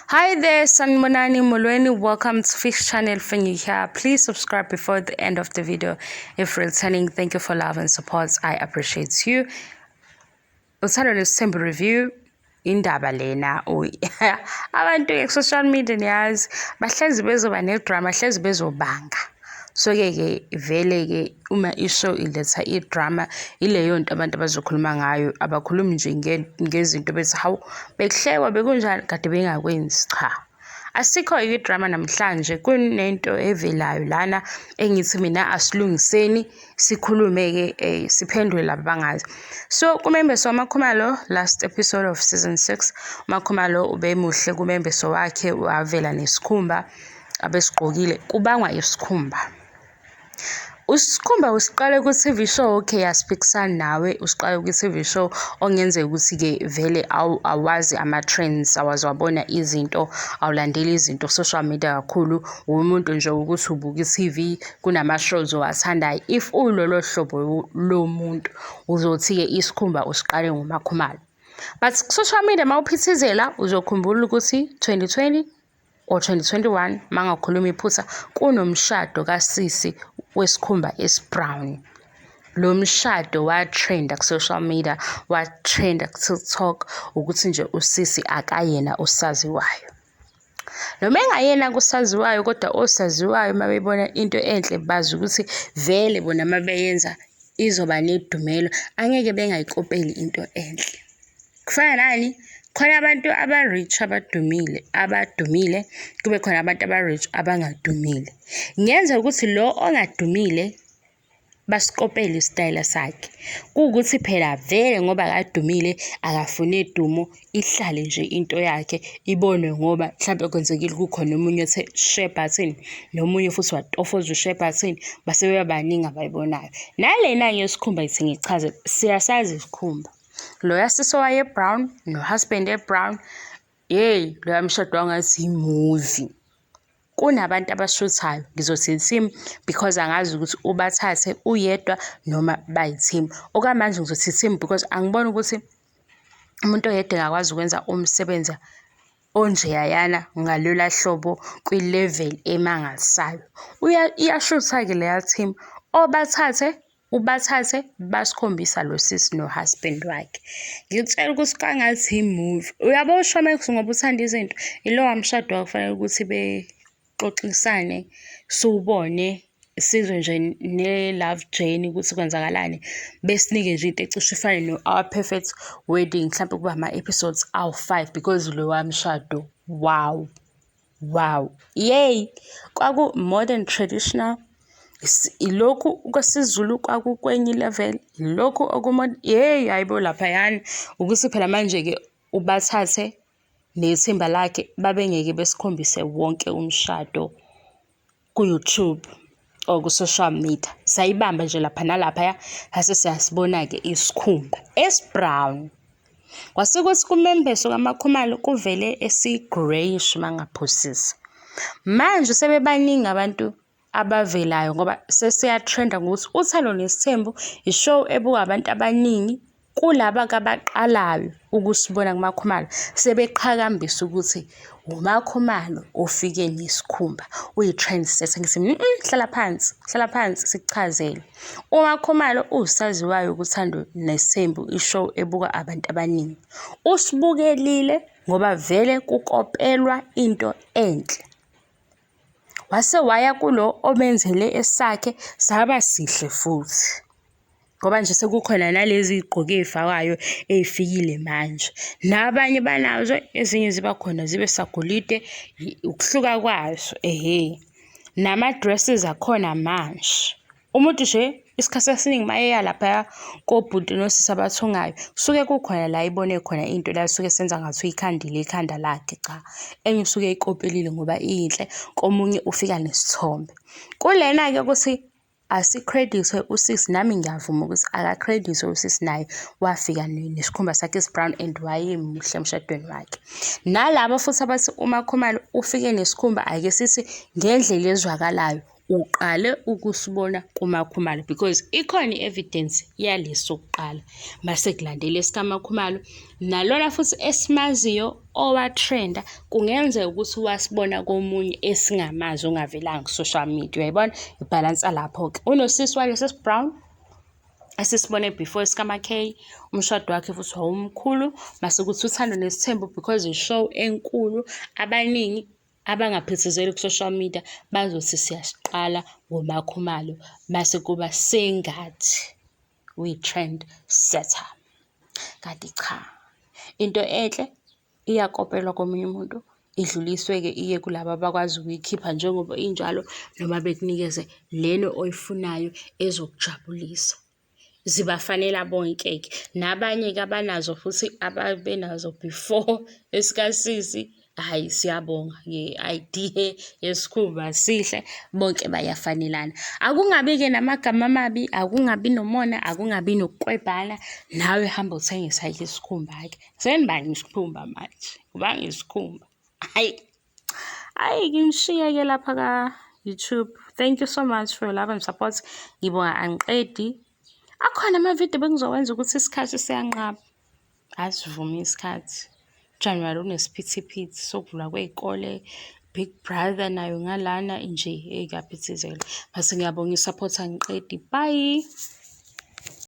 Hi there, Sanibonani Molweni. Welcome to Fish Channel for you here. Please subscribe before the end of the video. If returning, thank you for love and support. I appreciate you. Uthando Nes'thembu review indaba lena abantu social media niyazi bahlezi bezoba nedrama, hlezi bezobanga. So ke vele uma ishow iletha idrama ileyo nto abantu abazokhuluma ngayo, abakhulumi nje ngezinto bethi hawu bekuhlekwa bekunjani kade bengakwenzi, cha. Asikho idrama namhlanje, kunento evelayo lana engithi mina asilungiseni sikhulume ke siphendule laba bangazi. So Umembeso Makhumalo, last episode of season 6, Makhumalo ubemuhle kuMembeso wakhe, wavela nesikhumba abesigqokile kubangwa isikhumba. Usikhumba usiqale ku-TV show, okay, yasiphikisana nawe, usiqale ku-TV show ongenzeka ukuthi-ke vele awazi ama-trends, awazwabona izinto, awulandeli izinto social media kakhulu, umuntu nje ukuthi ubuka i-TV, kunama-shows owathandayo. If ulolo hlobo lomuntu uzothi-ke isikhumba usiqale nguMakhumalo. But social media mawuphithizela uzokhumbula ukuthi 2020 or 2021 mangakhuluma iphutha kunomshado kasisi wesikhumba esibrown. Lo mshado watrenda ku-social media, watrenda ku-TikTok ukuthi nje usisi akayena usaziwayo. Noma engayena kusaziwayo kodwa osaziwayo mabebona into enhle bazi ukuthi vele bona mabeyenza izoba nedumelo, angeke bengayikopeli into enhle. Kufana nani? Khona abantu aba-rich abadumile, kube khona abantu aba-rich abangadumile. Ngenza ukuthi lo ongadumile basikopele isitayela sakhe. Kuwukuthi phela vele ngoba akadumile akafune idumo, ihlale nje into yakhe ibonwe ngoba mhlawumbe kwenzekile kukhona omunye othe share button, nomunye futhi watofoza u-share button, base bebaningi abayibonayo. Nalena yesikhumba ithi ngichaze, siyasazi isikhumba. Loya sisi waye-brown no-husband e-brown, yeyi loya mshado wangathi i-movie. Kunabantu abashuthayo, ngizothi i-team because angazi ukuthi ubathathe uyedwa noma bayi-team. Okwamanje ngizothi i-team because angiboni ukuthi umuntu oyedwa engakwazi ukwenza umsebenzi onjeyayana ngalola hlobo kwi-level emangalisayo. Iyashutha-ke leya team, ubathathe basikhombisa lo sisi no-husband wakhe. Ngitshela ukuthi kangathi i-movie. Uyabo uShowmax ngoba uthanda izinto, ilowa mshado wakufanele ukuthi bexoxisane, siwubone, sizwe nje ne-love journey ukuthi kwenzakalani, besinike nje into ecishe ifane no-Our Perfect Wedding, mhlawumbe kuba ama-episodes awu-5 because lowa mshado, wow, yay, kwaku-modern traditional. Ilokhu kwesiZulu kwakukwenye level, ilokhu yeyi hayibo laphayana, ukuthi phela manje-ke ubathathe nethimba lakhe babengeke besikhombise wonke umshado ku-YouTube or ku-social media. Sayibamba nje lapha nalaphaya, hase siyasibona-ke isikhumba esi-brown. Kwasekuthi kuMembeso kaMakhumalo kuvele esi-greyish mangaphosisa. Manje sebebaningi abantu abavelayo ngoba sesiyatrenda ngokuthi Uthando Nes'thembu ishow ebuka abantu abaningi kulaba abaqalayo ukusibona kuMakhumalo, sebeqhakambisa ukuthi uMakhumalo ofike nesikhumba, uyi-trendsetter. Ngithi hlala phansi sikuchazele. uMakhumalo usaziwayo kuThando Nes'thembu, ishow ebuka abantu abaningi. Usibukelile ngoba vele kukopelwa into enhle. Wase waya kulo omenzele esakhe saba sihle futhi. Ngoba nje sekukhona nalezi igqoke ezifakayo ezifikile manje. Nabanye banazo, ezinye ziba khona zibe sagolide, ukuhluka kwazo, nama-dresses akhona manje. Umuntu nje isikhathi esiningi mayeya lapha kobhuti nosisi abathungayo, kusuke kukhona la ibone khona into la suke senza ngathi uyikhandile ikhanda lakhe, cha. Enye usuke eyikopelile ngoba inhle, komunye ufika nesithombe. Kulena-ke ukuthi asikredithwe usisi, nami ngiyavuma ukuthi akakredithwe usisi, naye wafika nesikhumba sakhe esi-brown and wayemuhle emshadweni wakhe. Nalabo futhi abathi uMakhumalo ufike nesikhumba, ake sithi ngendlela ezwakalayo, uqale ukusibona kuMakhumalo because ikhona i-evidence yalesi sokuqala. Mase kulandela esikaMakhumalo nalona futhi esimaziyo owatrenda kungenzeka ukuthi wasibona komunye esingamazi ongavelanga ku-social media. Uyayibona ibhalansa lapho-ke. Unosisi walesi esi-brown esisibone before esikaMakhey, umshado wakhe futhi wawumkhulu. Mase kuthi Uthando Nes'thembu because i-show enkulu, abaningi abangaphithizeli ku-social media bazothi siyasiqala ngoMakhumalo, mase kuba sengathi we-trend setter. Kanti cha, into enhle iyakopelwa komunye umuntu idluliswe-ke iye kulaba abakwazi ukuyikhipha njengoba injalo, noma bekunikeze lena oyifunayo ezokujabulisa. Zibafanela bonke-ke, nabanye-ke abanazo futhi ababenazo before esikasisi. Hhayi, siyabonga nge-idea yesikhumba sihle, bonke bayafanelana. Akungabi-ke namagama amabi, akungabi nomona, akungabi nokukwebhana. Nawe hamba uthenge esakho isikhumba-ke. Senibani isikhumba manje? Ubanga isikhumba. Hhayi, nginishiye-ke lapha ka-YouTube. Thank you so much for your love and support. Ngibonga angiqedi. Akhona amavidiyo bengizowenza ukuthi isikhathi siyanqaba. Asivumi isikhathi. January unesiphithiphithi sokuvulwa kwey'kole, Big Brother nayo ngalana nje, kuyaphithizela. Mase ngiyabonga i-support angiqedi. Bye.